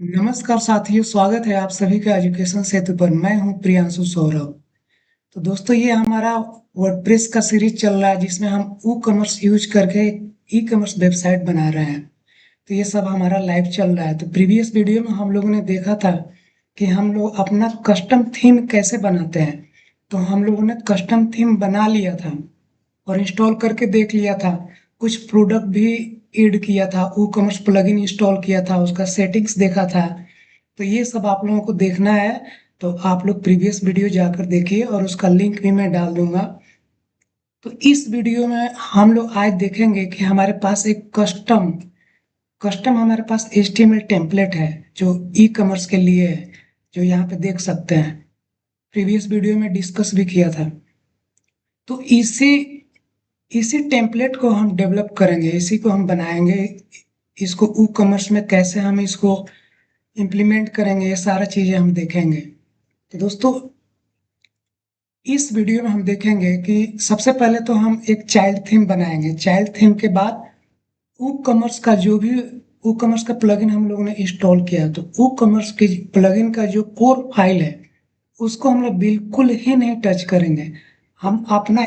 नमस्कार साथियों, स्वागत है आप सभी का एजुकेशन सेतु पर। मैं हूं प्रियांशु सौरभ। तो दोस्तों, ये हमारा वर्डप्रेस का सीरीज चल रहा है जिसमें हम ई कॉमर्स यूज करके ई कॉमर्स वेबसाइट बना रहे हैं। तो ये सब हमारा लाइव चल रहा है। तो प्रीवियस वीडियो में हम लोगों ने देखा था कि हम लोग अपना कस्टम थीम कैसे बनाते हैं। तो हम लोगों ने कस्टम थीम बना लिया था और इंस्टॉल करके देख लिया था। कुछ प्रोडक्ट भी ऐड किया था, ई कॉमर्स प्लगइन इंस्टॉल किया था, उसका सेटिंग्स देखा था। तो ये सब आप लोगों को देखना है तो आप लोग प्रीवियस वीडियो जाकर देखिए और उसका लिंक भी मैं डाल दूंगा। तो इस वीडियो में हम लोग आज देखेंगे कि हमारे पास एक कस्टम कस्टम हमारे पास HTML टेम्पलेट है जो ई कॉमर्स के लिए है, जो यहाँ पे देख सकते हैं। प्रीवियस वीडियो में डिस्कस भी किया था। तो इसी इसी टेम्पलेट को हम डेवलप करेंगे, इसी को हम बनाएंगे। इसको ई कॉमर्स में कैसे हम इसको इम्प्लीमेंट करेंगे, ये सारा चीजें हम देखेंगे। तो दोस्तों, इस वीडियो में हम देखेंगे कि सबसे पहले तो हम एक चाइल्ड थीम बनाएंगे। चाइल्ड थीम के बाद ई कॉमर्स का जो भी ई कॉमर्स का प्लगइन हम लोगों ने इंस्टॉल किया, तो ई कॉमर्स के प्लगइन का जो कोर फाइल है उसको हम लोग बिल्कुल ही नहीं टच करेंगे। हम अपना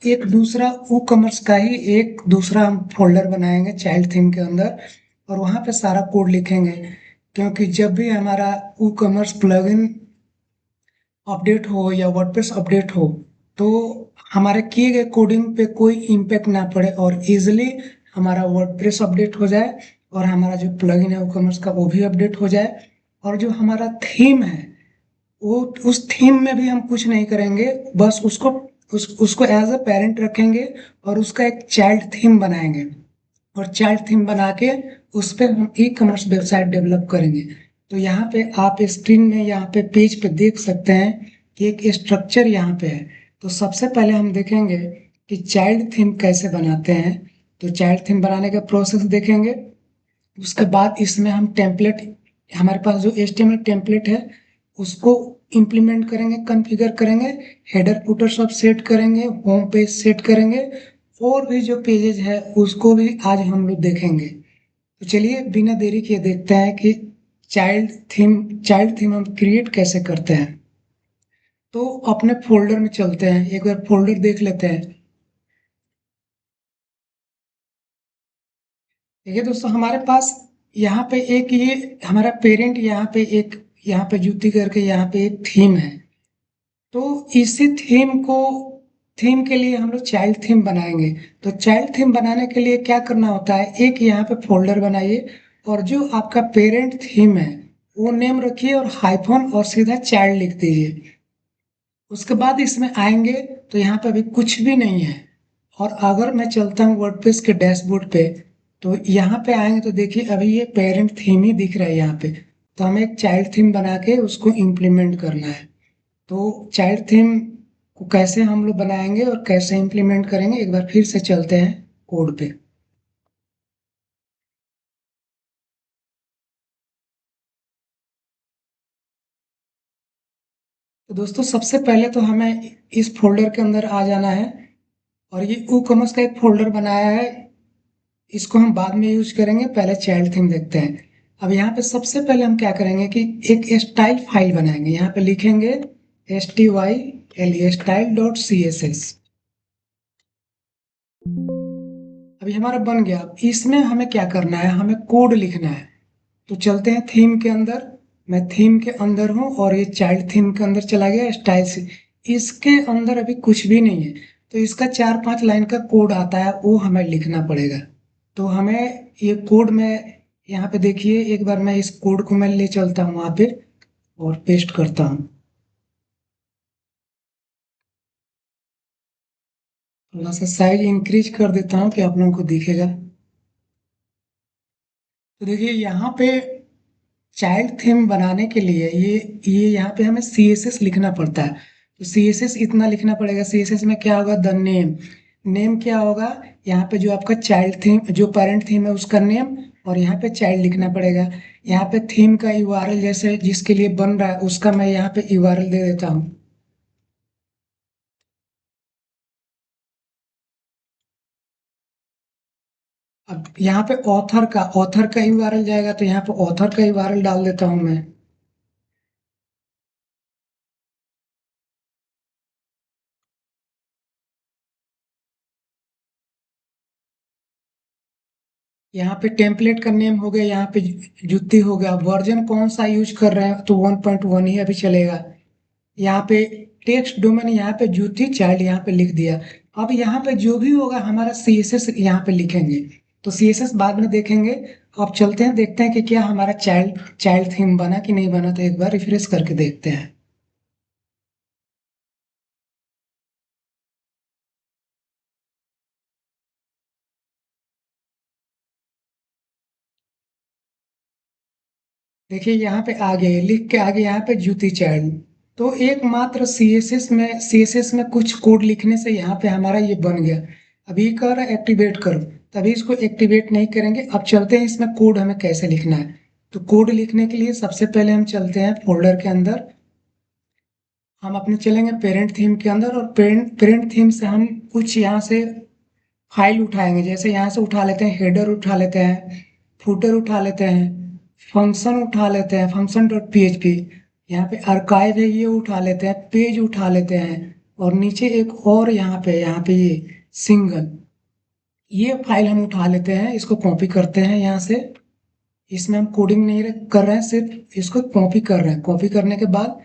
एक दूसरा ई कॉमर्स का ही एक दूसरा हम फोल्डर बनाएंगे चाइल्ड थीम के अंदर, और वहां पे सारा कोड लिखेंगे। क्योंकि जब भी हमारा ई कॉमर्स प्लगइन अपडेट हो या वर्डप्रेस अपडेट हो, तो हमारे किए गए कोडिंग पे कोई इम्पेक्ट ना पड़े और इजिली हमारा वर्डप्रेस अपडेट हो जाए और हमारा जो प्लगइन है ई कॉमर्स का वो भी अपडेट हो जाए। और जो हमारा थीम है, वो उस थीम में भी हम कुछ नहीं करेंगे, बस उसको एज अ पेरेंट रखेंगे और उसका एक चाइल्ड थीम बनाएंगे। और चाइल्ड थीम बना के उस पर हम ई कॉमर्स वेबसाइट डेवलप करेंगे। तो यहाँ पे आप स्क्रीन में यहाँ पे पेज पे देख सकते हैं कि एक स्ट्रक्चर यहाँ पे है। तो सबसे पहले हम देखेंगे कि चाइल्ड थीम कैसे बनाते हैं। तो चाइल्ड थीम बनाने का प्रोसेस देखेंगे। उसके बाद इसमें हम टेम्पलेट, हमारे पास जो HTML टेम्पलेट है उसको इम्प्लीमेंट करेंगे, कॉन्फ़िगर करेंगे, हेडर फुटर सब सेट करेंगे, होम पेज सेट करेंगे, और भी जो पेजेज है उसको भी आज हम लोग देखेंगे। तो चलिए बिना देरी किए देखते हैं कि चाइल्ड थीम हम क्रिएट कैसे करते हैं। तो अपने फोल्डर में चलते हैं, एक बार फोल्डर देख लेते हैं। देखिए दोस्तों, हमारे पास यहाँ पे एक ये हमारा पेरेंट, यहाँ पे जूती करके यहाँ पे एक थीम है। तो इसी थीम के लिए हम लोग चाइल्ड थीम बनाएंगे। तो चाइल्ड थीम बनाने के लिए क्या करना होता है, एक यहाँ पे फोल्डर बनाइए और जो आपका पेरेंट थीम है वो नेम रखिए और हाइफन और सीधा चाइल्ड लिख दीजिए। उसके बाद इसमें आएंगे तो यहाँ पे अभी कुछ भी नहीं है। और अगर मैं चलता हूँ वर्डप्रेस के डैशबोर्ड पे, तो यहाँ पे आएंगे तो देखिए अभी ये पेरेंट थीम ही दिख रहा है यहाँ पे। तो हमें एक चाइल्ड थीम बना के उसको इम्प्लीमेंट करना है। तो चाइल्ड थीम को कैसे हम लोग बनाएंगे और कैसे इम्प्लीमेंट करेंगे, एक बार फिर से चलते हैं कोड पे। तो दोस्तों, सबसे पहले तो हमें इस फोल्डर के अंदर आ जाना है। और ये ई कॉमर्स का एक फोल्डर बनाया है, इसको हम बाद में यूज करेंगे, पहले चाइल्ड थीम देखते हैं। अब यहाँ पे सबसे पहले हम क्या करेंगे कि एक स्टाइल फाइल बनाएंगे। यहाँ पे लिखेंगे STYLE style.css। अभी हमारा बन गया। अब इसमें हमें क्या करना है, हमें कोड लिखना है। तो चलते हैं थीम के अंदर। मैं थीम के अंदर हूँ और ये चाइल्ड थीम के अंदर चला गया स्टाइल से। इसके अंदर अभी कुछ भी नहीं है। तो इसका 4-5 लाइन का कोड आता है, वो हमें लिखना पड़ेगा। तो हमें ये कोड में यहाँ पे देखिए, एक बार मैं इस कोड को मैं ले चलता हूँ वहाँ पे और पेस्ट करता हूँ। थोड़ा सा साइज इंक्रीज कर देता हूँ कि आप लोगों को दिखेगा। तो देखिए यहाँ पे चाइल्ड थीम बनाने के लिए ये यहाँ पे हमें CSS लिखना पड़ता है। तो CSS इतना लिखना पड़ेगा। CSS में क्या होगा, द नेम। नेम क्या होगा, यहाँ पे जो आपका चाइल्ड थीम, जो पेरेंट थीम है उसका नेम, और यहाँ पे चाइल्ड लिखना पड़ेगा। यहाँ पे थीम का URL जैसे जिसके लिए बन रहा है उसका मैं यहाँ पे URL दे देता हूँ। अब यहाँ पे ऑथर का यूआरएल जाएगा, तो यहाँ पे ऑथर का यूआरएल डाल देता हूँ मैं। यहाँ पे टेम्पलेट का नेम हो गया, यहाँ पे जुत्ती हो गया, वर्जन कौन सा यूज कर रहे हैं तो 1.1 ही अभी चलेगा। यहाँ पे टेक्स्ट डोमेन, यहाँ पे जूती चाइल्ड यहाँ पे लिख दिया। अब यहाँ पे जो भी होगा हमारा सीएसएस यहाँ पे लिखेंगे, तो सीएसएस बाद में देखेंगे। अब चलते हैं, देखते हैं कि क्या हमारा चाइल्ड चाइल्ड थीम बना कि नहीं बना, तो एक बार रिफ्रेश करके देखते हैं। देखिए यहाँ पे आगे लिख के आगे यहाँ पे जूती चाइल्ड। तो एकमात्र सीएसएस में कुछ कोड लिखने से यहाँ पे हमारा ये बन गया। अभी कह रहा है एक्टिवेट करो, तभी इसको एक्टिवेट नहीं करेंगे। अब चलते हैं इसमें कोड हमें कैसे लिखना है। तो कोड लिखने के लिए सबसे पहले हम चलते हैं फोल्डर के अंदर। हम अपने चलेंगे पेरेंट थीम के अंदर, और पेरेंट थीम से हम कुछ यहाँ से फाइल उठाएंगे। जैसे यहाँ से उठा लेते हैं, हेडर उठा लेते हैं, फुटर उठा लेते हैं, फंक्शन उठा लेते हैं, function dot P H P. यहाँ पे आर्काइव है, ये उठा लेते हैं, पेज उठा लेते हैं, और नीचे एक और यहाँ पे ये सिंगल, ये फाइल हम उठा लेते हैं। इसको कॉपी करते हैं यहाँ से। इसमें हम कोडिंग नहीं कर रहे हैं, सिर्फ इसको कॉपी कर रहे हैं। कॉपी करने के बाद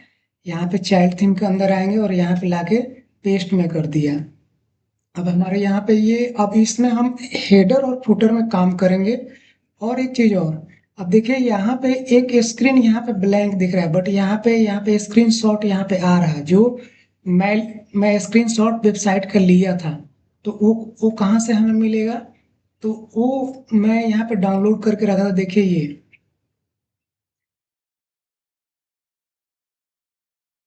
यहाँ पे चाइल्ड थीम के अंदर आएंगे और यहाँ पे लाके पेस्ट में कर दिया। अब हमारे यहाँ पे ये, अब इसमें हम हेडर और फुटर में काम करेंगे। और एक चीज और, अब देखिए यहाँ पे एक स्क्रीन यहाँ पे ब्लैंक दिख रहा है, बट यहाँ पे स्क्रीन शॉट यहाँ पे आ रहा है, जो मैं मैं स्क्रीन शॉट वेबसाइट का लिया था। तो वो कहाँ से हमें मिलेगा, तो वो मैं यहाँ पे डाउनलोड करके रखा था। देखिए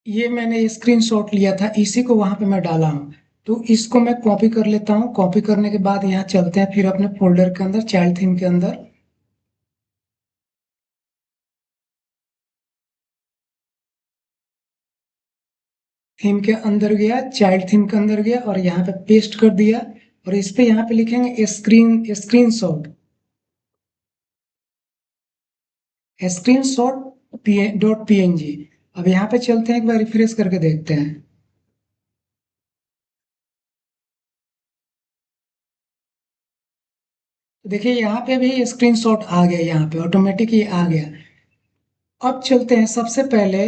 ये मैंने स्क्रीनशॉट लिया था, इसी को वहां पे मैं डाला हूँ। तो इसको मैं कॉपी कर लेता हूँ। कॉपी करने के बाद यहाँ चलते हैं फिर अपने फोल्डर के अंदर, चाइल्ड थीम के अंदर। थीम के अंदर गया, चाइल्ड थीम के अंदर गया, और यहाँ पे पेस्ट कर दिया। और इस पे यहाँ पे लिखेंगे स्क्रीन शॉट डॉट पीएनजी। अब यहाँ पे चलते हैं, एक बार रिफ्रेश करके देखते हैं। तो देखिए यहाँ पे भी स्क्रीनशॉट आ गया, यहाँ पे ऑटोमेटिक ये आ गया। अब चलते हैं, सबसे पहले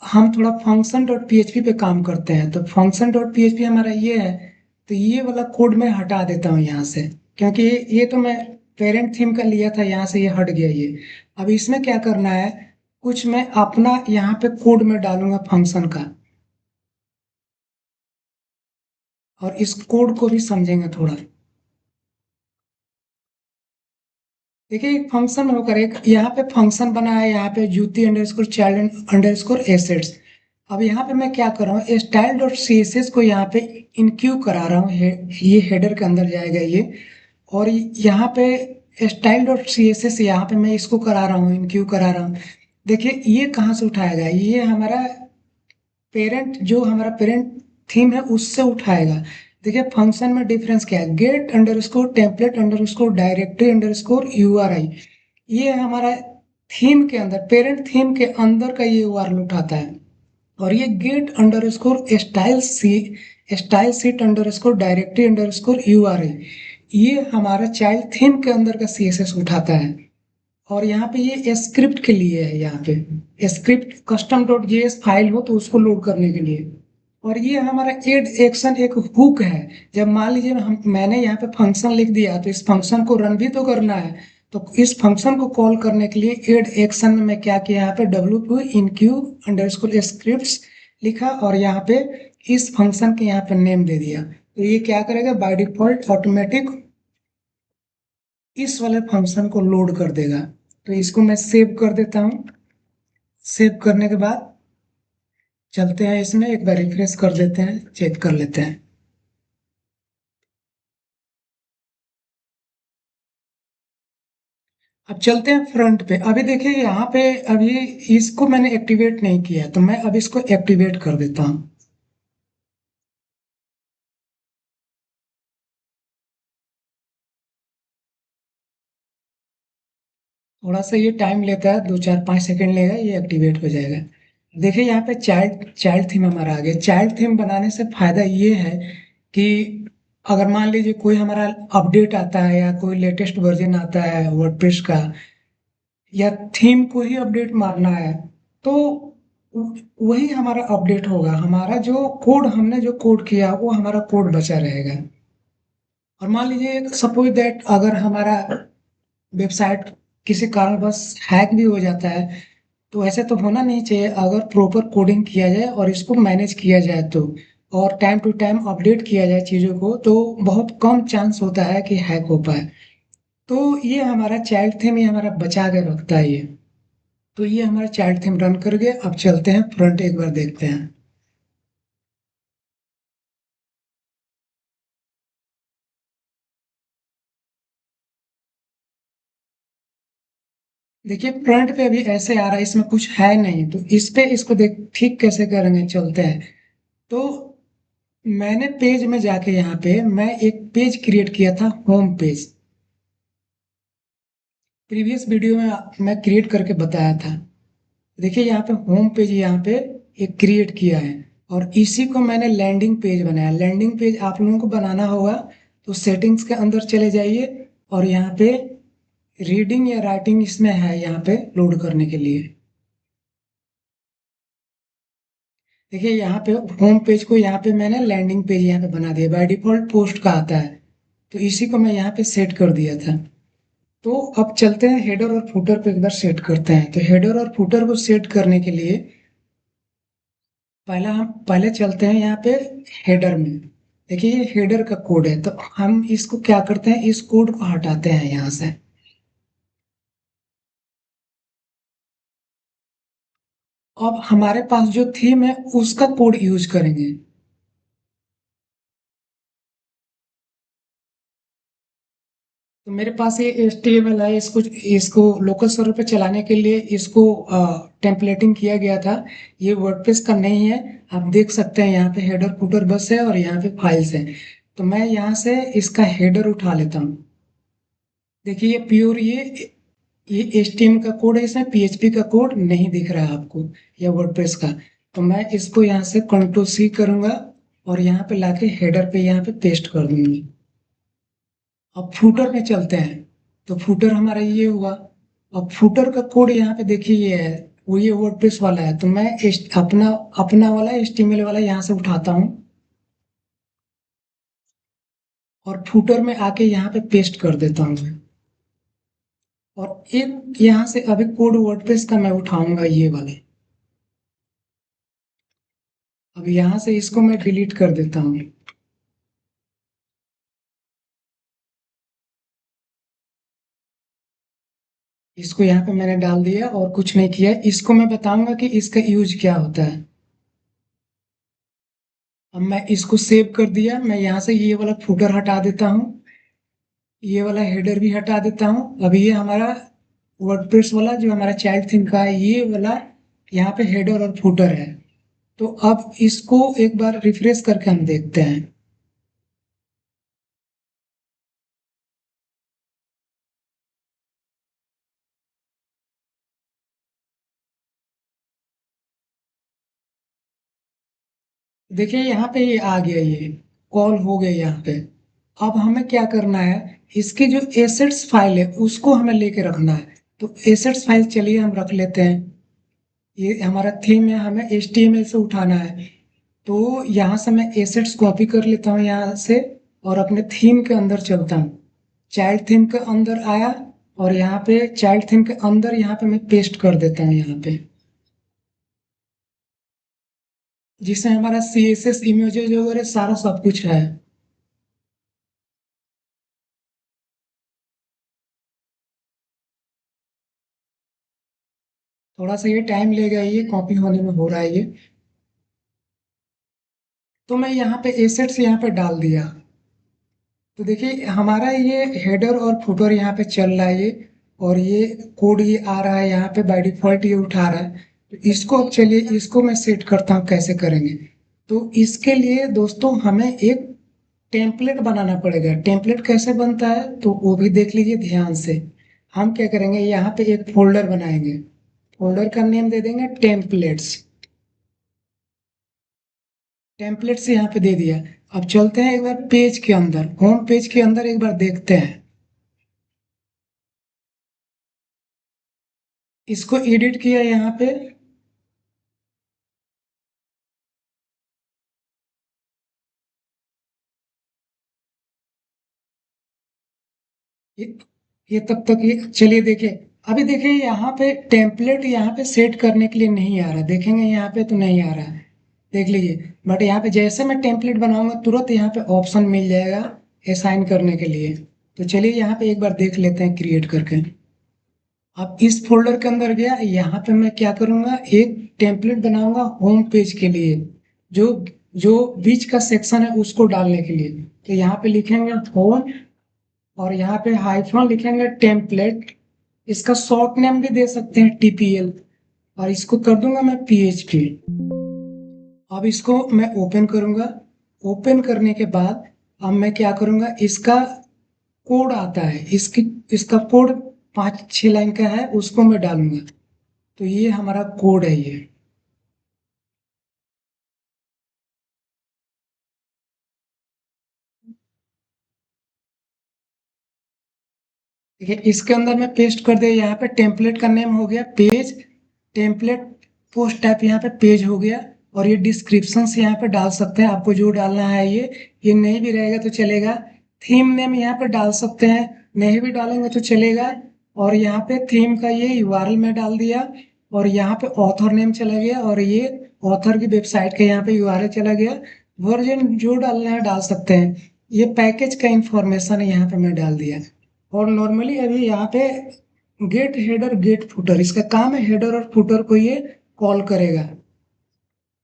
हम थोड़ा फंक्शन डॉट पीएचपी पे काम करते हैं। तो फंक्शन डॉट पीएचपी हमारा ये है। तो ये वाला कोड मैं हटा देता हूँ यहाँ से, क्योंकि ये तो मैं पेरेंट थीम का लिया था, यहाँ से ये हट गया ये। अब इसमें क्या करना है, कुछ मैं अपना यहाँ पे कोड में डालूंगा फंक्शन का, और इस कोड को भी समझेंगे थोड़ा। देखिए एक फंक्शन होकर एक यहाँ पे फंक्शन बना है, यहाँ पे जूती अंडरस्कोर चाइल्ड अंडरस्कोर एसेट्स। अब यहाँ पे मैं क्या कर रहा हूँ, style dot C S S को यहाँ पे इनक्यू करा रहा हूँ। ये हेडर के अंदर जाएगा ये। और यहाँ पे style dot C S S, यहाँ पे मैं इसको करा रहा हूँ, इनक्यू करा रहा हूँ। देखिए ये कहाँ से उठाएगा, ये हमारा जो हमारा पेरेंट थीम है उससे उठाएगा। देखिए फंक्शन में डिफरेंस क्या है, get underscore template underscore directory underscore URI. ये हमारा थीम के अंदर, पेरेंट थीम के अंदर का ये यूआरएल उठाता है। और ये get underscore style sheet underscore directory underscore URI, ये हमारा चाइल्ड थीम के अंदर का सीएसएस उठाता है। और यहाँ पे ये स्क्रिप्ट के लिए है, यहाँ पे script custom dot JS file हो तो उसको लोड करने के लिए। और ये हमारा एड एक्शन एक हुक है। जब मान लीजिए मैंने यहाँ पे फंक्शन लिख दिया, तो इस फंक्शन को रन भी तो करना है। तो इस फंक्शन को कॉल करने के लिए एड एक्शन में मैं क्या किया, यहाँ पे W P in Q underscore script लिखा, और यहाँ पे इस फंक्शन के यहाँ पे नेम दे दिया। तो ये क्या करेगा, बाय डिफॉल्ट ऑटोमेटिक इस वाले फंक्शन को लोड कर देगा। तो इसको मैं सेव कर देता हूँ। सेव करने के बाद चलते हैं, इसमें एक बार रिफ्रेश कर देते हैं, चेक कर लेते हैं। अब चलते हैं फ्रंट पे। अभी देखिए यहाँ पे, अभी इसको मैंने एक्टिवेट नहीं किया, तो मैं अब इसको एक्टिवेट कर देता हूँ। थोड़ा सा ये टाइम लेता है, 2 4 5 सेकंड लेगा, ये एक्टिवेट हो जाएगा। देखिए यहाँ पे चाइल्ड चाइल्ड थीम हमारा आ गया। चाइल्ड थीम बनाने से फायदा ये है कि अगर मान लीजिए कोई हमारा अपडेट आता है या कोई लेटेस्ट वर्जन आता है वर्डप्रेस का, या थीम को ही अपडेट मारना है, तो वही हमारा अपडेट होगा। हमारा जो कोड, हमने जो कोड किया वो हमारा कोड बचा रहेगा। और मान लीजिए सपोज दैट अगर हमारा वेबसाइट किसी कारणवश हैक भी हो जाता है, तो ऐसे तो होना नहीं चाहिए। अगर प्रॉपर कोडिंग किया जाए और इसको मैनेज किया जाए तो, और टाइम टू टाइम अपडेट किया जाए चीज़ों को, तो बहुत कम चांस होता है कि हैक हो पाए। तो ये हमारा चाइल्ड थीम, ये हमारा बचा के रखता है ये। तो ये हमारा चाइल्ड थीम रन कर गया। अब चलते हैं फ्रंट, एक बार देखते हैं। देखिए फ्रंट पे अभी ऐसे आ रहा है, इसमें कुछ है नहीं, तो इस पे इसको देख ठीक कैसे करेंगे, चलते हैं। तो मैंने पेज में जाके यहाँ पे मैं एक पेज क्रिएट किया था, होम पेज। प्रीवियस वीडियो में मैं क्रिएट करके बताया था। देखिए यहाँ पे होम पेज यहाँ पे एक क्रिएट किया है, और इसी को मैंने लैंडिंग पेज बनाया। लैंडिंग पेज आप लोगों को बनाना होगा तो सेटिंग्स के अंदर चले जाइए, और यहाँ पे रीडिंग या राइटिंग इसमें है, यहाँ पे लोड करने के लिए। देखिए यहाँ पे होम पेज को यहाँ पे मैंने लैंडिंग पेज यहाँ पे बना दिया। बाय डिफॉल्ट पोस्ट का आता है, तो इसी को मैं यहाँ पे सेट कर दिया था। तो अब चलते हैं हेडर और फुटर पे, एक बार सेट करते हैं। तो हेडर और फुटर को सेट करने के लिए पहले चलते हैं यहाँ पे हेडर में। देखिए ये हेडर का कोड है, तो हम इसको क्या करते हैं, इस कोड को हटाते हैं यहाँ से। अब हमारे पास जो थीम है उसका कोड यूज करेंगे। तो मेरे पास ये HTML है, इसको इसको लोकल सर्वर पे चलाने के लिए इसको टेम्पलेटिंग किया गया था। ये वर्डप्रेस का नहीं है। आप देख सकते हैं यहाँ पे हेडर फुटर बस है, और यहाँ पे फाइल्स है। तो मैं यहाँ से इसका हेडर उठा लेता हूँ। देखिए ये प्योर, ये HTML का कोड है, इसमें PHP का कोड नहीं दिख रहा है आपको, या वर्डप्रेस का। तो मैं इसको यहाँ से Ctrl+C करूंगा, और यहाँ पे लाके हेडर पे यहाँ पे पेस्ट कर दूंगी। अब फूटर में चलते हैं। तो फूटर हमारा ये हुआ। अब फूटर का कोड यहाँ पे देखिए ये है, वो ये वर्डप्रेस वाला है। तो मैं अपना अपना वाला HTML वाला यहाँ से उठाता हूँ, और फूटर में आके यहाँ पे पेस्ट कर देता हूँ मैं। और एक यहाँ से अभी कोड वर्डप्रेस का मैं उठाऊंगा, ये वाले। अब यहाँ से इसको मैं डिलीट कर देता हूँ। इसको यहाँ पे मैंने डाल दिया और कुछ नहीं किया। इसको मैं बताऊंगा कि इसका यूज क्या होता है। अब मैं इसको सेव कर दिया। मैं यहाँ से ये वाला फुटर हटा देता हूँ, ये वाला हेडर भी हटा देता हूँ। अब ये हमारा वर्डप्रेस वाला जो हमारा चाइल्ड थीम का है, ये वाला यहाँ पे हेडर और फुटर है। तो अब इसको एक बार रिफ्रेश करके हम देखते हैं। देखिए यहाँ पे ये आ गया, ये कॉल हो गया यहाँ पे। अब हमें क्या करना है, इसकी जो एसेट्स फाइल है उसको हमें लेके रखना है। तो एसेट्स फाइल चलिए हम रख लेते हैं। ये हमारा थीम है, हमें HTML से उठाना है। तो यहाँ से मैं एसेट्स कॉपी कर लेता हूँ यहाँ से, और अपने थीम के अंदर चलता हूँ। चाइल्ड थीम के अंदर आया, और यहाँ पे चाइल्ड थीम के अंदर यहाँ पे मैं पेस्ट कर देता हूँ यहाँ पे, जिससे हमारा CSS इमेजेस वगैरह सारा सब कुछ है। थोड़ा सा ये टाइम लेगा, ये कॉपी होने में हो रहा है ये। तो मैं यहाँ पे एसेट्स यहाँ पे डाल दिया। तो देखिए हमारा ये हेडर और फुटर यहाँ पे चल रहा है, ये और ये कोड ये आ रहा है यहाँ पे, बाय डिफॉल्ट ये उठा रहा है। तो इसको अब चलिए इसको मैं सेट करता हूँ कैसे करेंगे। तो इसके लिए दोस्तों हमें एक टेम्पलेट बनाना पड़ेगा। टेम्पलेट कैसे बनता है तो वो भी देख लीजिए ध्यान से। हम क्या करेंगे, यहाँ पे एक फोल्डर बनाएंगे। फोल्डर का नेम दे देंगे टेम्पलेट्स। टेम्पलेट्स यहाँ पे दे दिया। अब चलते हैं एक बार पेज के अंदर, होम पेज के अंदर एक बार देखते हैं। इसको एडिट किया यहाँ पे। ये ये तब तक ये चलिए देखिए। अभी देखिए यहाँ पे टेम्पलेट यहाँ पे सेट करने के लिए नहीं आ रहा, देखेंगे यहाँ पे तो नहीं आ रहा है। देख लीजिए, बट यहाँ पे जैसे मैं टेम्पलेट बनाऊंगा तुरंत यहाँ पे ऑप्शन मिल जाएगा असाइन करने के लिए। तो चलिए यहाँ पे एक बार देख लेते हैं क्रिएट करके। अब इस फोल्डर के अंदर गया, यहाँ पे मैं क्या करूंगा, एक टेम्पलेट बनाऊंगा होम पेज के लिए। जो जो बीच का सेक्शन है उसको डालने के लिए। तो यहाँ पे लिखेंगे होम, और यहाँ पे हाइफन लिखेंगे टेम्पलेट। इसका शॉर्ट नेम भी दे सकते हैं टीपीएल। और इसको कर दूंगा मैं पीएचपी। अब इसको मैं ओपन करूंगा। ओपन करने के बाद अब मैं क्या करूंगा, इसका कोड आता है, इसका कोड 5-6 लाइन का है, उसको मैं डालूंगा। तो ये हमारा कोड है ये। ठीक है, इसके अंदर मैं पेस्ट कर दिया। यहाँ पे टेम्पलेट का नेम हो गया पेज, टेम्पलेट पोस्ट टाइप यहाँ पे पेज हो गया। और ये डिस्क्रिप्शन से यहाँ पे डाल सकते हैं, आपको जो डालना है ये नहीं भी रहेगा तो चलेगा। थीम नेम यहाँ पे डाल सकते हैं, नहीं भी डालेंगे तो चलेगा। और यहाँ पे थीम का ये यूआरएल में डाल दिया। और यहाँ पे ऑथर नेम चला गया, और ये ऑथर की वेबसाइट का यहाँ पे यूआरएल चला गया। वर्जन जो डालना है डाल सकते हैं। ये पैकेज का इंफॉर्मेशन यहाँ पे मैं डाल दिया। और नॉर्मली अभी यहाँ पे गेट हेडर गेट फुटर, इसका काम है हेडर और फुटर को ये कॉल करेगा,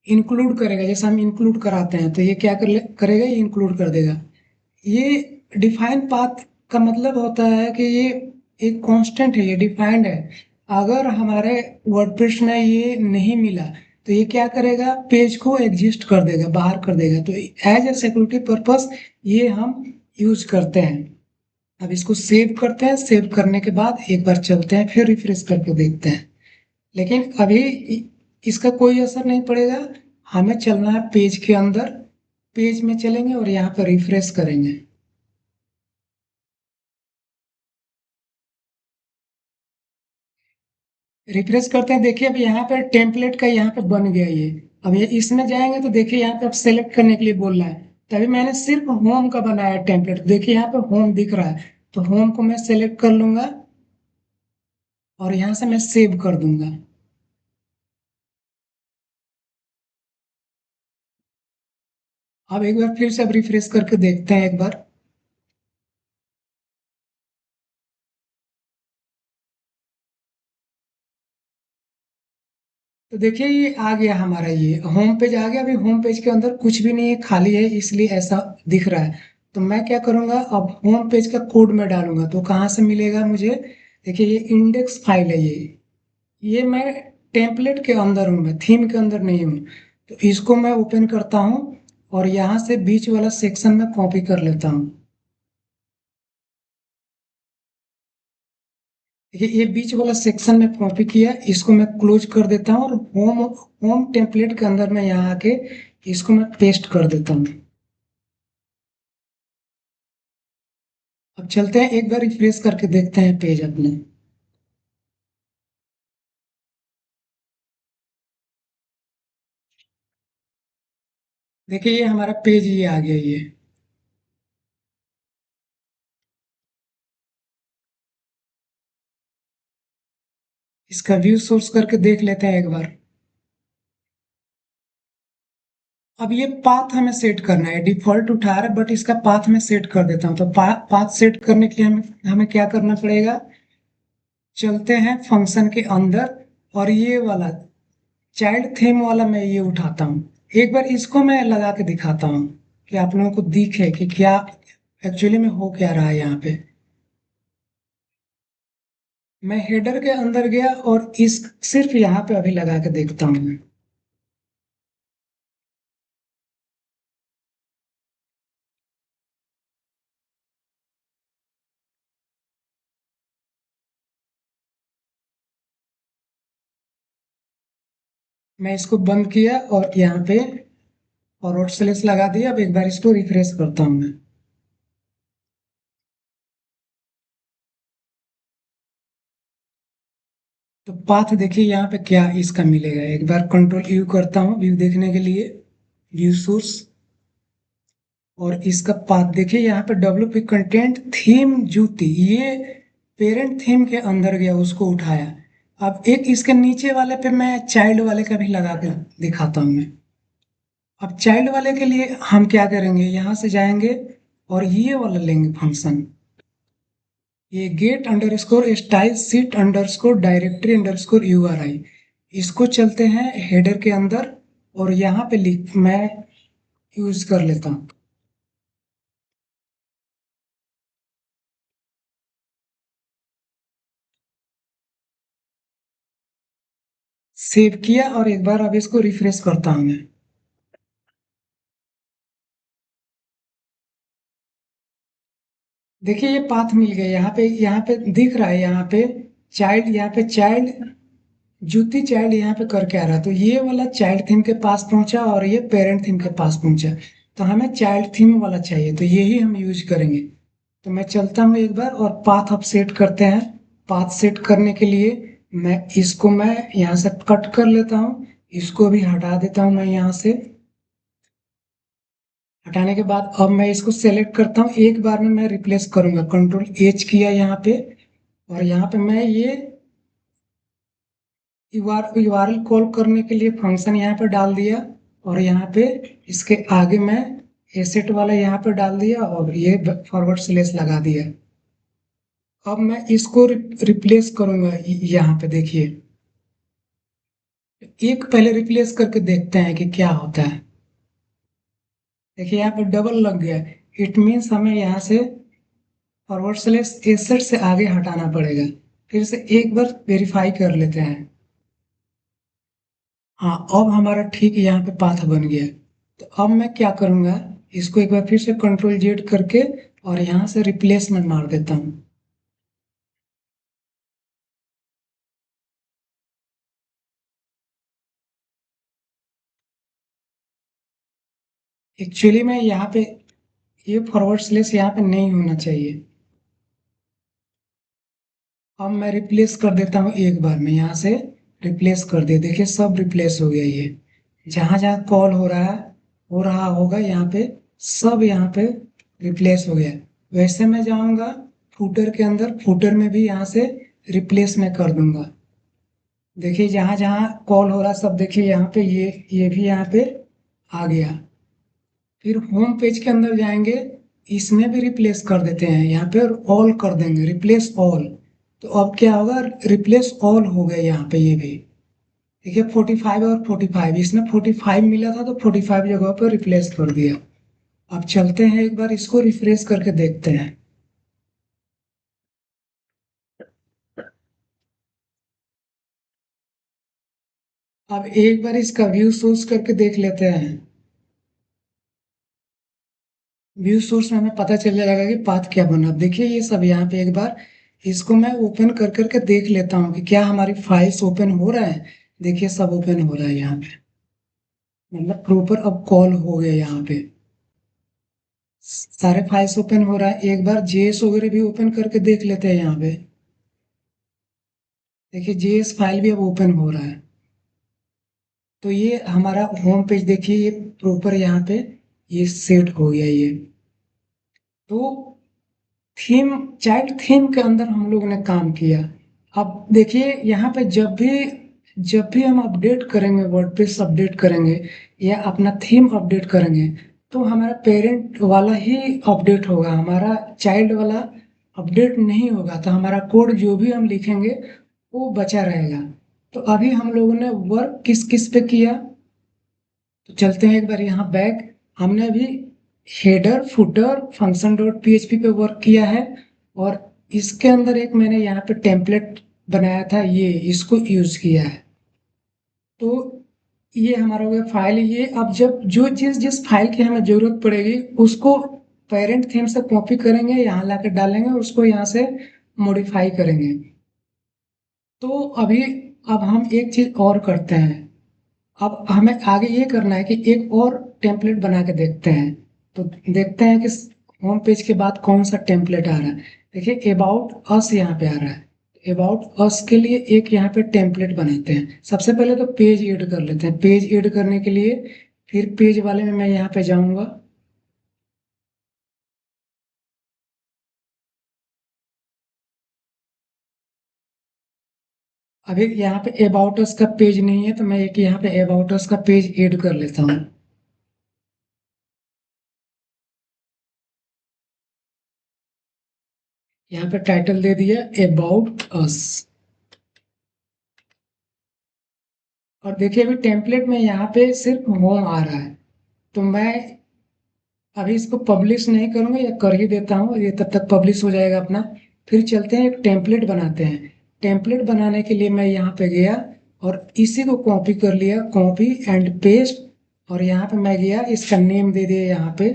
इंक्लूड करेगा। जैसे हम इंक्लूड कराते हैं तो ये क्या करेगा, ये इंक्लूड कर देगा। ये डिफाइन पाथ का मतलब होता है कि ये एक कांस्टेंट है, ये डिफाइंड है। अगर हमारे वर्डप्रेस में ये नहीं मिला तो ये क्या करेगा, पेज को एग्जिस्ट कर देगा, बाहर कर देगा। तो एज ए सिक्योरिटी पर्पस ये हम यूज करते हैं। अब इसको सेव करते हैं, सेव करने के बाद एक बार चलते हैं, फिर रिफ्रेश करके देखते हैं। लेकिन अभी इसका कोई असर नहीं पड़ेगा। हमें चलना है पेज के अंदर। पेज में चलेंगे और यहाँ पर रिफ्रेश करेंगे। रिफ्रेश करते हैं, देखिए अब यहाँ पे टेम्पलेट का यहाँ पे बन गया ये। अब ये इसमें जाएंगे तो देखिए यहाँ पे अब सेलेक्ट करने के लिए बोल रहा है। तभी मैंने सिर्फ होम का बनाया टेम्पलेट, देखिए यहाँ पे होम दिख रहा है। तो होम को मैं सेलेक्ट कर लूंगा और यहाँ से मैं सेव कर दूंगा। अब एक बार फिर से अब रिफ्रेश करके देखते हैं एक बार। तो देखिए ये आ गया हमारा, ये होम पेज आ गया। अभी होम पेज के अंदर कुछ भी नहीं है, खाली है, इसलिए ऐसा दिख रहा है। तो मैं क्या करूंगा, अब होम पेज का कोड मैं डालूंगा। तो कहाँ से मिलेगा मुझे, देखिए ये इंडेक्स फाइल है ये मैं टेम्पलेट के अंदर हूँ, मैं थीम के अंदर नहीं हूँ। तो इसको मैं ओपन करता हूँ और यहाँ से बीच वाला सेक्शन में कॉपी कर लेता हूँ। देखिए ये बीच वाला सेक्शन में कॉपी किया, इसको मैं क्लोज कर देता हूँ। और होम होम टेम्पलेट के अंदर मैं यहाँ आके इसको मैं पेस्ट कर देता हूँ। अब चलते हैं एक बार रिफ्रेश करके देखते हैं पेज अपने। देखिए ये हमारा पेज ये आ गया ये। इसका व्यू सोर्स करके देख लेते हैं एक बार। अब ये पाथ हमें सेट करना है, डिफॉल्ट उठा रहा है बट इसका पाथ मैं सेट कर देता हूँ। तो पाथ सेट करने के लिए हमें हमें क्या करना पड़ेगा, चलते हैं फंक्शन के अंदर। और ये वाला चाइल्ड थीम वाला मैं ये उठाता हूँ। एक बार इसको मैं लगा के दिखाता हूँ कि आप लोगों को दिखे कि क्या एक्चुअली में हो क्या रहा है यहाँ पे। मैं हेडर के अंदर गया और इस सिर्फ यहाँ पे अभी लगा के देखता हूँ। मैं इसको बंद किया और यहाँ पे फॉरवर्ड स्लैश लगा दिया। अब एक बार इसको रिफ्रेश करता हूँ मैं। तो पाथ देखिए यहाँ पे क्या इसका मिलेगा। एक बार कंट्रोल यू करता हूँ व्यू देखने के लिए, व्यू सोर्स, और इसका पाथ देखिए यहाँ पे WP कंटेंट थीम जूती, ये पेरेंट थीम के अंदर गया, उसको उठाया। अब एक इसके नीचे वाले पे मैं चाइल्ड वाले का भी लगा कर दिखाता हूँ मैं। अब चाइल्ड वाले के लिए हम क्या करेंगे, यहाँ से जाएंगे और ये वाला लेंगे फंक्शन, ये get underscore style sheet underscore directory underscore URI। इसको चलते हैं हेडर के अंदर और यहाँ पे लिख मैं यूज कर लेता हूँ। सेव किया और एक बार अब इसको रिफ्रेश करता हूँ मैं। देखिए ये पाथ मिल गया, यहाँ पे दिख रहा है, यहाँ पे चाइल्ड जूती चाइल्ड यहाँ पे करके आ रहा है। तो ये वाला चाइल्ड थीम के पास पहुंचा और ये पेरेंट थीम के पास पहुंचा। तो हमें चाइल्ड थीम वाला चाहिए, तो यही हम यूज करेंगे। तो मैं चलता हूँ एक बार और पाथ अब सेट करते हैं। पाथ सेट करने के लिए मैं यहाँ से कट कर लेता हूँ, इसको भी हटा देता हूँ मैं यहाँ से। हटाने के बाद अब मैं इसको सेलेक्ट करता हूँ, एक बार में मैं रिप्लेस करूंगा। कंट्रोल H किया यहाँ पे और यहाँ पे मैं ये URL कॉल करने के लिए फंक्शन यहाँ पे डाल दिया और यहाँ पे इसके आगे मैं एसेट वाला यहाँ पे डाल दिया और ये फॉरवर्ड स्लैश लगा दिया। अब मैं इसको रिप्लेस करूंगा यहाँ पे देखिए, एक पहले रिप्लेस करके देखते हैं कि क्या होता है। देखिए यहाँ पे डबल लग गया, इट मीन्स हमें यहाँ से फॉरवर्ड स्लैश एसेट से आगे हटाना पड़ेगा। फिर से एक बार वेरीफाई कर लेते हैं। हाँ, अब हमारा ठीक यहाँ पे पाथ बन गया। तो अब मैं क्या करूँगा, इसको एक बार फिर से कंट्रोल Z करके और यहाँ से रिप्लेस में मार देता हूँ। एक्चुअली में यहाँ पे ये फॉरवर्ड स्लैश यहाँ पे नहीं होना चाहिए। अब मैं रिप्लेस कर देता हूँ एक बार में, यहाँ से रिप्लेस कर दिया। देखिए सब रिप्लेस हो गया। ये जहाँ जहाँ कॉल हो रहा होगा यहाँ पे, सब यहाँ पे रिप्लेस हो गया। वैसे मैं जाऊँगा फूटर के अंदर, फूटर में भी यहाँ से रिप्लेस में कर दूंगा। देखिए जहाँ जहाँ कॉल हो रहा सब देखिए यहाँ पे, ये भी यहाँ पे आ गया। फिर होम पेज के अंदर जाएंगे, इसमें भी रिप्लेस कर देते हैं यहाँ पे और ऑल कर देंगे, रिप्लेस ऑल। तो अब क्या होगा, रिप्लेस ऑल हो गया यहाँ पे ये भी। देखिए 45 और 45, इसमें 45 मिला था तो 45 जगह पर रिप्लेस कर दिया। अब चलते हैं एक बार इसको रिफ्रेश करके देखते हैं। अब एक बार इसका व्यू सोर्स करके देख लेते हैं। व्यू सोर्स में हमें पता चल जाएगा कि पाथ क्या बना। अब देखिए ये सब यहाँ पे एक बार इसको मैं ओपन कर करके देख लेता हूँ कि क्या हमारी फाइल्स ओपन हो रहा है। देखिए सब ओपन हो रहा है यहाँ पे, मतलब प्रॉपर अब कॉल हो गया यहाँ पे, सारे फाइल्स ओपन हो रहा है। एक बार JS वगैरह भी ओपन करके देख लेते हैं यहाँ पे। देखिए JS फाइल भी अब ओपन हो रहा है। तो ये हमारा होम पेज देखिए, ये प्रॉपर यहाँ पे ये सेट हो गया ये। तो थीम, चाइल्ड थीम के अंदर हम लोग ने काम किया। अब देखिए यहाँ पे जब भी हम अपडेट करेंगे, वर्डप्रेस अपडेट करेंगे या अपना थीम अपडेट करेंगे, तो हमारा पेरेंट वाला ही अपडेट होगा, हमारा चाइल्ड वाला अपडेट नहीं होगा। तो हमारा कोड जो भी हम लिखेंगे वो बचा रहेगा। तो अभी हम लोगों ने वर्क किस किस पे किया, तो चलते हैं एक बार यहाँ बैक। हमने अभी header footer function dot PHP पे वर्क किया है और इसके अंदर एक मैंने यहाँ पे टेम्पलेट बनाया था, ये इसको यूज किया है। तो ये हमारा हो गया फाइल। ये अब जब जो चीज जिस फाइल की हमें जरूरत पड़ेगी उसको पेरेंट थीम से कॉपी करेंगे, यहाँ लाकर डालेंगे, उसको यहाँ से मॉडिफाई करेंगे। तो अभी अब हम एक चीज और करते हैं। अब हमें आगे ये करना है कि एक और टेम्पलेट बना के देखते हैं। तो देखते हैं कि होम पेज के बाद कौन सा टेम्पलेट आ रहा है। देखिए अबाउट अस यहाँ पे आ रहा है। अबाउट अस के लिए एक यहाँ पे टेम्पलेट बनाते हैं। सबसे पहले तो पेज ऐड कर लेते हैं। पेज ऐड करने के लिए फिर पेज वाले में मैं यहाँ पे जाऊंगा। अभी यहाँ पे अबाउट अस का पेज नहीं है, तो मैं एक यहाँ पे अबाउट अस का पेज ऐड कर लेता हूँ। यहाँ पे टाइटल दे दिया अबाउट अस। और देखिए अभी टेम्पलेट में यहाँ पे सिर्फ होम आ रहा है। तो मैं अभी इसको पब्लिश नहीं करूंगा या कर ही देता हूँ, ये तब तक पब्लिश हो जाएगा अपना। फिर चलते हैं एक टेम्पलेट बनाते हैं। टेम्पलेट बनाने के लिए मैं यहाँ पे गया और इसी को कॉपी कर लिया, कॉपी एंड पेस्ट। और यहाँ पे मैं गया, इसका नेम दे दिया यहाँ पे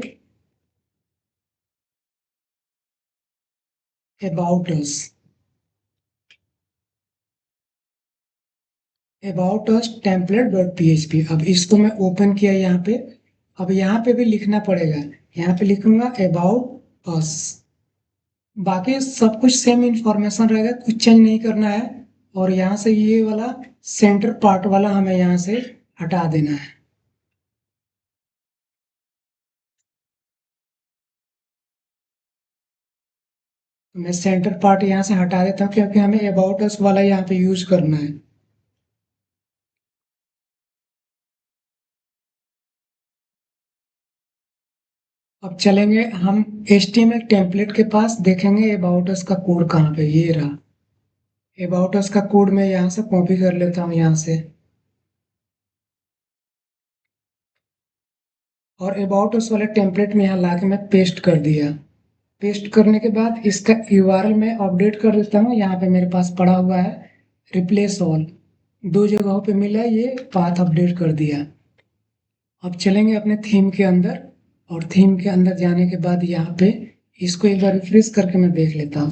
about us. About us template dot php। अब इसको मैं ओपन किया यहाँ पे। अब यहाँ पे भी लिखना पड़ेगा। यहाँ पे लिखूंगा अबाउट अस। बाकी सब कुछ सेम इंफॉर्मेशन रहेगा, कुछ चेंज नहीं करना है। और यहाँ से ये वाला सेंटर पार्ट वाला हमें यहाँ से हटा देना है। तो मैं सेंटर पार्ट यहाँ से हटा देता हूँ क्योंकि हमें अबाउट अस वाला यहाँ पे यूज करना है। अब चलेंगे हम HTML टेम्पलेट के पास, देखेंगे अबाउट अस का कोड कहाँ पे। ये रहा अबाउट अस का कोड। मैं यहाँ से कॉपी कर लेता हूँ यहाँ से। और अबाउट उस वाले टेम्पलेट में यहाँ ला के मैं पेस्ट कर दिया। पेस्ट करने के बाद इसका URL मैं अपडेट कर देता हूँ। यहाँ पे मेरे पास पड़ा हुआ है रिप्लेस ऑल। दो जगहों पे मिला, ये पाथ अपडेट कर दिया। अब चलेंगे अपने थीम के अंदर। और थीम के अंदर जाने के बाद यहाँ पे इसको एक बार रिफ्रेश करके मैं देख लेता हूँ।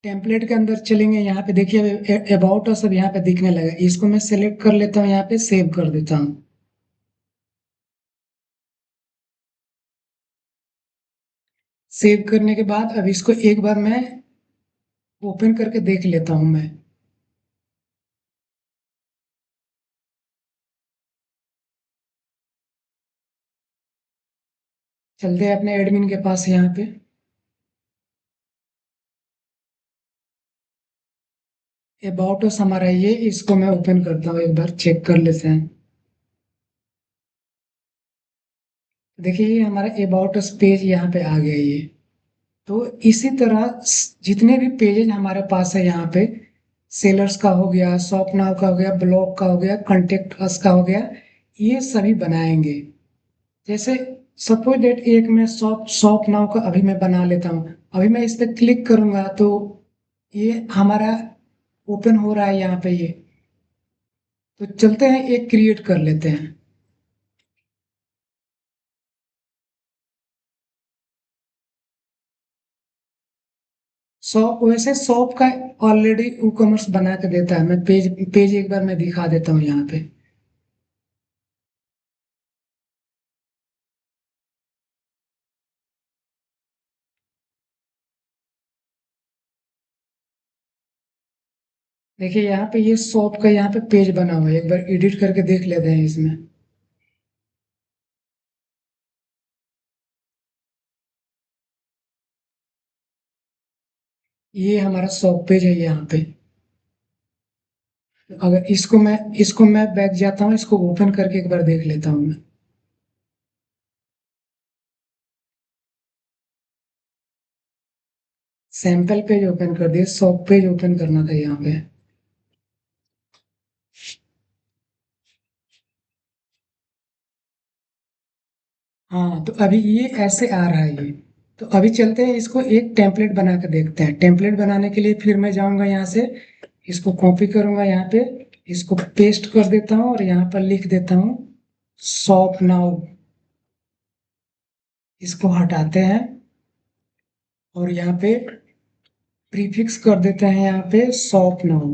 टेम्पलेट के अंदर चलेंगे, यहाँ पे देखिए अबाउट अस अब यहाँ पे दिखने लगा। इसको मैं सेलेक्ट कर लेता हूँ, यहाँ पे सेव कर देता हूँ। सेव करने के बाद अब इसको एक बार मैं ओपन करके देख लेता हूँ मैं। चलते हैं अपने एडमिन के पास यहाँ पे। अबाउट अस हमारा ये, इसको मैं ओपन करता हूँ, एक बार चेक कर लेते हैं। देखिए ये हमारा अबाउट अस पेज यहाँ पे आ गया ये। तो इसी तरह जितने भी पेजेज हमारे पास है यहाँ पे, सेलर्स का हो गया, शॉप नाउ का हो गया, ब्लॉग का हो गया, कॉन्टेक्ट अस का हो गया, ये सभी बनाएंगे। जैसे सपोज डेट एक में शॉप शॉप नाउ का अभी मैं बना लेता हूँ। अभी मैं इस पर क्लिक करूंगा तो ये हमारा ओपन हो रहा है यहाँ पे ये। तो चलते हैं एक क्रिएट कर लेते हैं। शॉप, वैसे शॉप का ऑलरेडी ई कॉमर्स बना के देता है। मैं पेज पेज एक बार मैं दिखा देता हूँ यहाँ पे। देखिए यहाँ पे ये शॉप का यहाँ पे पेज बना हुआ है, एक बार एडिट करके देख लेते हैं इसमें। ये हमारा शॉप पेज है यहाँ पे। अगर इसको मैं बैक जाता हूँ, इसको ओपन करके एक बार देख लेता हूँ मैं। सैंपल पेज ओपन कर दिया, शॉप पेज ओपन करना था यहाँ पे। हाँ, तो अभी ये ऐसे आ रहा है ये। तो अभी चलते हैं, इसको एक टेम्पलेट बना के देखते हैं। टेम्पलेट बनाने के लिए फिर मैं जाऊंगा यहाँ से, इसको कॉपी करूंगा यहाँ पे, इसको पेस्ट कर देता हूँ और यहाँ पर लिख देता हूँ शॉप नाउ। इसको हटाते हैं और यहाँ पे प्रीफिक्स कर देते हैं यहाँ पे shop now.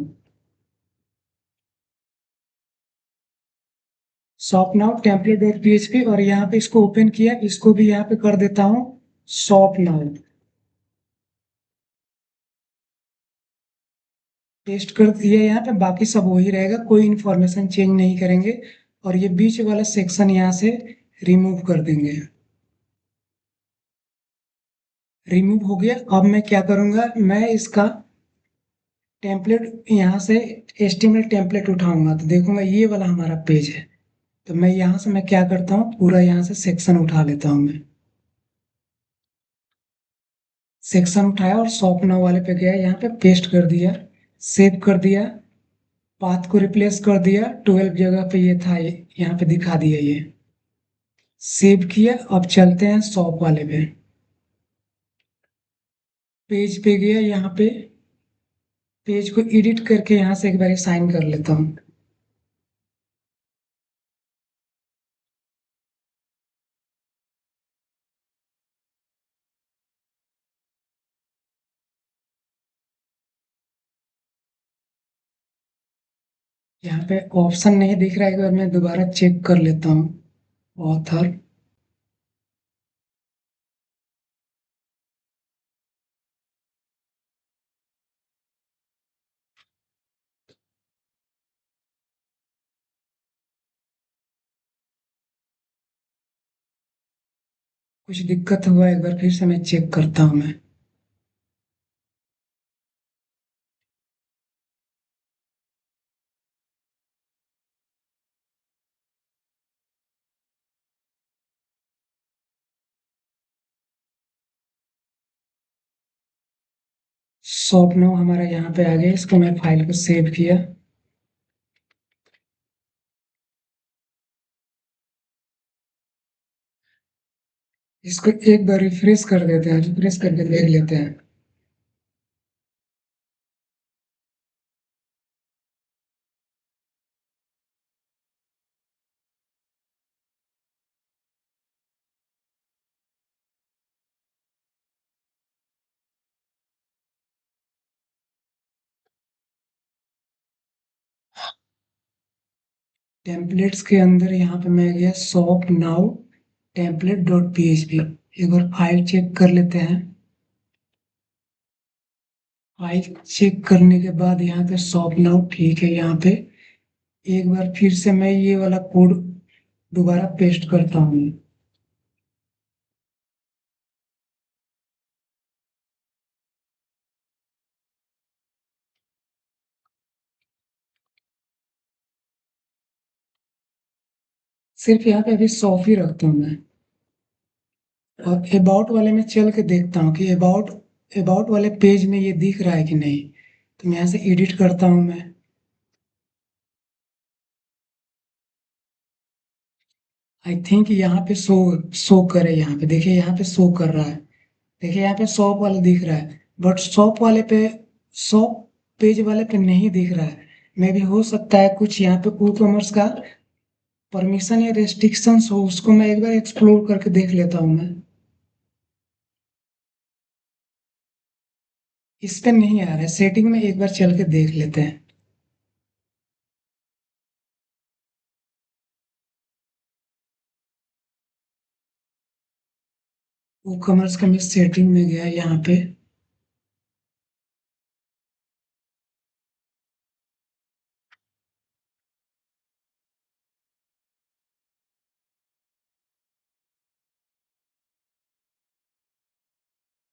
Shop now template dot PHP, और यहाँ पे इसको ओपन किया, इसको भी यहाँ पे कर देता हूँ शॉप नाउ। पेस्ट कर दिया यहाँ पे, बाकी सब वही रहेगा, कोई इन्फॉर्मेशन चेंज नहीं करेंगे। और ये बीच वाला सेक्शन यहाँ से रिमूव कर देंगे। रिमूव हो गया। अब मैं क्या करूंगा, मैं इसका टेम्पलेट यहाँ से HTML टेम्पलेट उठाऊंगा, तो देखूंगा ये वाला हमारा पेज है। तो मैं यहाँ से मैं क्या करता हूँ, पूरा यहाँ से सेक्शन उठा लेता हूँ मैं। सेक्शन उठाया और शॉप नाउ वाले पे गया, यहाँ पे पेस्ट कर दिया, सेव कर दिया, पाथ को रिप्लेस कर दिया, 12 जगह पे ये था, ये यहाँ पे दिखा दिया ये। सेव किया। अब चलते हैं शॉप वाले पे। पेज पे गया, यहाँ पे पेज को एडिट करके यहाँ से एक बार साइन कर लेता हूँ। यहाँ पे ऑप्शन नहीं दिख रहा है, एक बार मैं दोबारा चेक कर लेता हूँ। ऑथर। कुछ दिक्कत हुआ, एक बार फिर से मैं चेक करता हूँ मैं। शॉप नाउ हमारा यहाँ पे आ गया, इसको मैं फाइल को सेव किया। इसको एक बार रिफ्रेश कर देते हैं, रिफ्रेश करके देख लेते हैं। टेम्पलेट्स के अंदर यहाँ पे मैं गया, shop now template dot PHP. एक बार फाइल चेक कर लेते हैं। फाइल चेक करने के बाद यहाँ पे शॉप नाउ ठीक है। यहाँ पे एक बार फिर से मैं ये वाला कोड दोबारा पेस्ट करता हूँ। सिर्फ यहाँ पे अभी शॉप ही रखता हूँ मैं। और अबाउट वाले में चल के देखता हूँ कि अबाउट अबाउट वाले पेज में ये दिख रहा है कि नहीं। तो मैं यहाँ से एडिट करता हूँ मैं। आई थिंक यहाँ पे शो शो करे, यहाँ पे देखिए, यहाँ पे शो कर रहा है। देखिए यहाँ पे शॉप वाला दिख रहा है, बट शॉप वाले पे, शॉप पेज वाले पे नहीं दिख रहा है। मे भी हो सकता है कुछ यहाँ पे ई कॉमर्स का परमिशन या रेस्ट्रिक्शंस हो, उसको मैं एक बार एक्सप्लोर करके देख लेता हूँ मैं। इस पे नहीं आ रहा है, सेटिंग में एक बार चल के देख लेते हैं। ई कॉमर्स का मैं सेटिंग में गया यहाँ पे।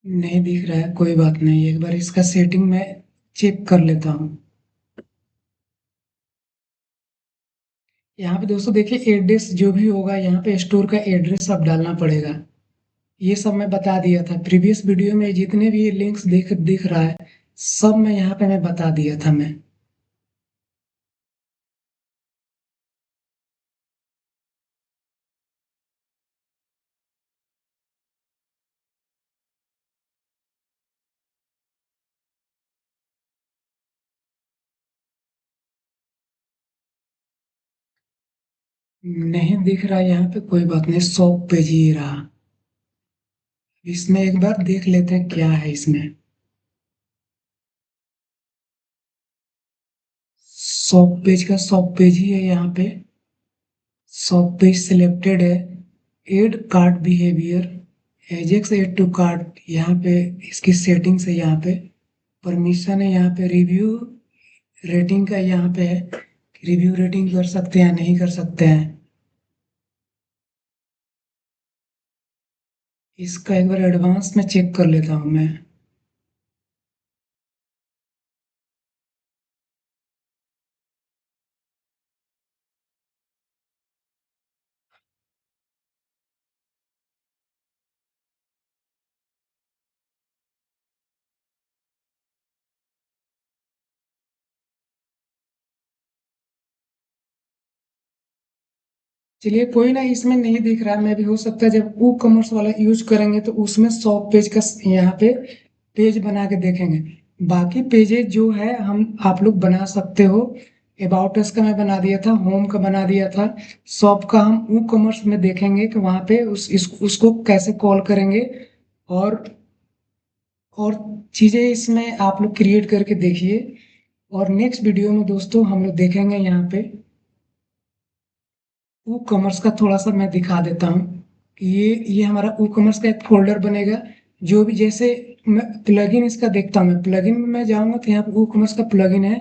नहीं दिख रहा है, कोई बात नहीं, एक बार इसका सेटिंग में चेक कर लेता हूँ। यहाँ पे दोस्तों देखिए, एड्रेस जो भी होगा यहाँ पे स्टोर का एड्रेस अब डालना पड़ेगा। ये सब मैं बता दिया था प्रीवियस वीडियो में, जितने भी ये लिंक्स दिख दिख रहा है, सब मैं यहाँ पे मैं बता दिया था मैं। नहीं दिख रहा है यहाँ पे, कोई बात नहीं, शॉप पेज ही रहा। इसमें एक बार देख लेते हैं क्या है इसमें। शॉप पेज का शॉप पेज ही है यहाँ पे। शॉप पेज सिलेक्टेड है। Add cart behaviour, AJAX add to cart, यहाँ पे इसकी सेटिंग्स है। यहाँ पे परमिशन है। यहाँ पे रिव्यू रेटिंग का यहाँ पे है, रिव्यू रेटिंग कर सकते हैं या नहीं कर सकते हैं। इसका एक बार एडवांस में चेक कर लेता हूँ मैं। चलिए कोई ना, इसमें नहीं दिख रहा है। मैं भी हो सकता है जब वो कॉमर्स वाला यूज करेंगे तो उसमें शॉप पेज का यहाँ पे पेज बना के देखेंगे। बाकी पेजेज जो है हम आप लोग बना सकते हो। अबाउट अस का मैं बना दिया था, होम का बना दिया था। शॉप का हम वो कॉमर्स में देखेंगे कि वहाँ पे उसको कैसे कॉल करेंगे। और और चीजें इसमें आप लोग क्रिएट करके देखिए। और नेक्स्ट वीडियो में दोस्तों हम लोग देखेंगे यहाँ पे ई कॉमर्स का। थोड़ा सा मैं दिखा देता हूँ कि ये हमारा ई कॉमर्स का एक फोल्डर बनेगा। जो भी जैसे मैं प्लगइन इसका देखता हूँ, मैं प्लगइन में मैं जाऊँगा तो यहाँ पे ई कॉमर्स का प्लगइन है।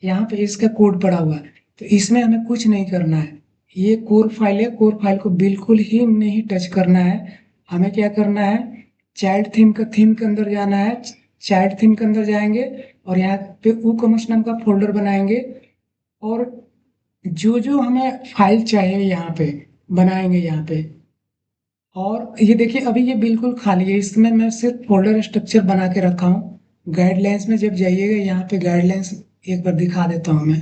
यहाँ पे इसका कोड पड़ा हुआ है, तो इसमें हमें कुछ नहीं करना है। ये कोर फाइल है, कोर फाइल को बिल्कुल ही नहीं टच करना है। हमें क्या करना है, चाइल्ड थीम के अंदर जाना है। चाइल्ड थीम के अंदर जाएंगे और यहाँ पे ई कॉमर्स नाम का फोल्डर बनाएंगे। और जो जो हमें फाइल चाहिए यहाँ पे बनाएंगे यहाँ पे। और ये देखिए अभी ये बिल्कुल खाली है, इसमें मैं सिर्फ फोल्डर स्ट्रक्चर बना के रखा हूँ। गाइडलाइंस में जब जाइएगा यहाँ पे गाइडलाइंस एक बार दिखा देता हूँ मैं।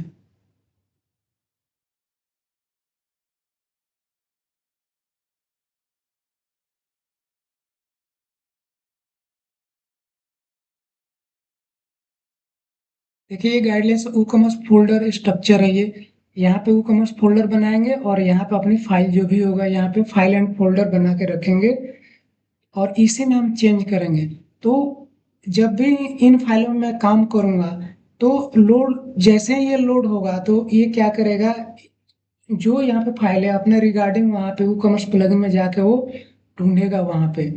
देखिए ये guidelines e commerce folder structure है ये। यहाँ पे ई कॉमर्स फोल्डर बनाएंगे और यहाँ पे अपनी फाइल जो भी होगा यहाँ पे फाइल एंड फोल्डर बना के रखेंगे। और इसी में हम चेंज करेंगे। तो जब भी इन फाइलों में मैं काम करूँगा तो लोड जैसे ही ये लोड होगा तो ये क्या करेगा, जो यहाँ पे फाइल है अपने रिगार्डिंग वहाँ पे वो कॉमर्स प्लगइन में जाके वो ढूंढेगा वहाँ पे।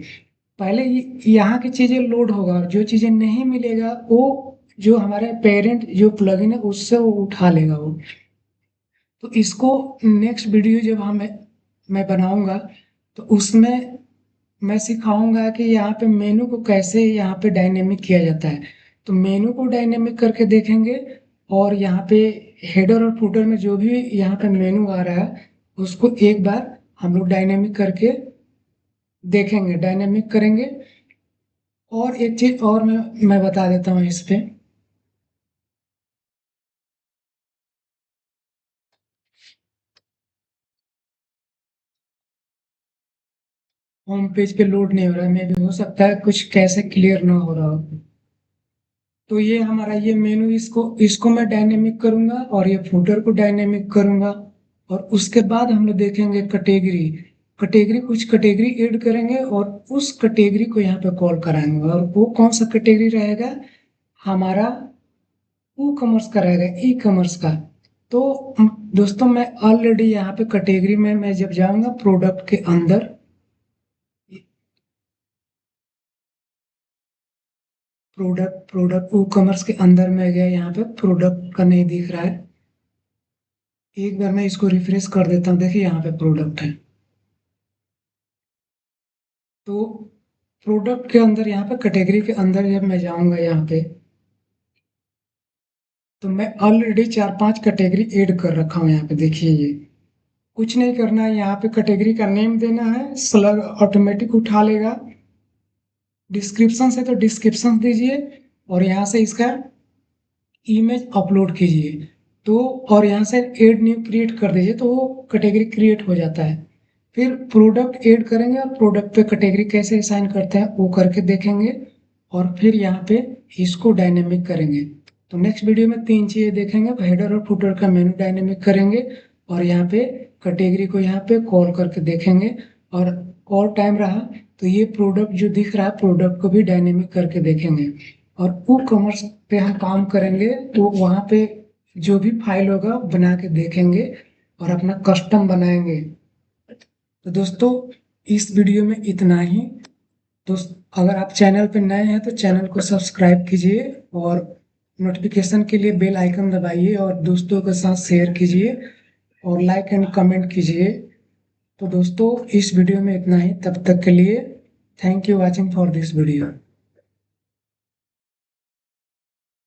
पहले यहाँ की चीजें लोड होगा और जो चीजें नहीं मिलेगा वो जो हमारे पेरेंट जो प्लगइन है उससे वो उठा लेगा वो। तो इसको नेक्स्ट वीडियो जब मैं बनाऊंगा तो उसमें मैं सिखाऊंगा कि यहाँ पे मेनू को कैसे यहाँ पे डायनेमिक किया जाता है। तो मेनू को डायनेमिक करके देखेंगे। और यहाँ पे हेडर और फुटर में जो भी यहाँ पे मेनू आ रहा है उसको एक बार हम लोग डायनेमिक करके देखेंगे, डायनेमिक करेंगे। और एक चीज और मैं बता देता हूँ इस पे। होम पेज पे लोड नहीं हो रहा है, मे भी हो सकता है कुछ कैसे क्लियर ना हो रहा हो। तो ये हमारा ये मेनू, इसको इसको मैं डायनेमिक करूंगा और ये फुटर को डायनेमिक करूंगा। और उसके बाद हम लोग देखेंगे कैटेगरी। कैटेगरी कुछ कैटेगरी ऐड करेंगे और उस कैटेगरी को यहाँ पे कॉल कराएंगे। और वो कौन सा कैटेगरी रहेगा, हमारा ई कॉमर्स का रहेगा, ई कॉमर्स का। तो दोस्तों मैं ऑलरेडी यहाँ पे कैटेगरी में मैं जब जाऊंगा प्रोडक्ट के अंदर, प्रोडक्ट ई कॉमर्स के अंदर में गया, यहाँ पे प्रोडक्ट का नहीं दिख रहा है। एक बार मैं इसको रिफ्रेश कर देता हूँ, देखिए यहाँ पे प्रोडक्ट है। तो प्रोडक्ट के अंदर यहाँ पे कैटेगरी के अंदर जब मैं जाऊंगा यहाँ पे तो मैं ऑलरेडी 4-5 कैटेगरी ऐड कर रखा हूँ। यहाँ पे देखिए ये कुछ नहीं करना है, यहाँ पे कैटेगरी का नेम देना है, स्लग ऑटोमेटिक उठा लेगा। डिस्क्रिप्शन से तो डिस्क्रिप्शन दीजिए और यहाँ से इसका इमेज अपलोड कीजिए। तो और यहाँ से ऐड न्यू क्रिएट कर दीजिए तो वो कैटेगरी क्रिएट हो जाता है। फिर प्रोडक्ट ऐड करेंगे और प्रोडक्ट पे कैटेगरी कैसे असाइन करते हैं वो करके देखेंगे। और फिर यहाँ पे इसको डायनेमिक करेंगे। तो नेक्स्ट वीडियो में 3 चीजें देखेंगे, हेडर और फुटर का मेनू डायनेमिक करेंगे और यहाँ पे कैटेगरी को यहाँ पे कॉल करके देखेंगे। और टाइम रहा तो ये प्रोडक्ट जो दिख रहा है प्रोडक्ट को भी डायनेमिक करके देखेंगे। और वो कॉमर्स पे हम काम करेंगे तो वहाँ पे जो भी फाइल होगा बना के देखेंगे और अपना कस्टम बनाएंगे। तो दोस्तों इस वीडियो में इतना ही। दोस्त अगर आप चैनल पे नए हैं तो चैनल को सब्सक्राइब कीजिए और नोटिफिकेशन के लिए बेल आइकन दबाइए और दोस्तों के साथ शेयर कीजिए और लाइक एंड कमेंट कीजिए। तो दोस्तों इस वीडियो में इतना ही, तब तक के लिए thank you watching for this video.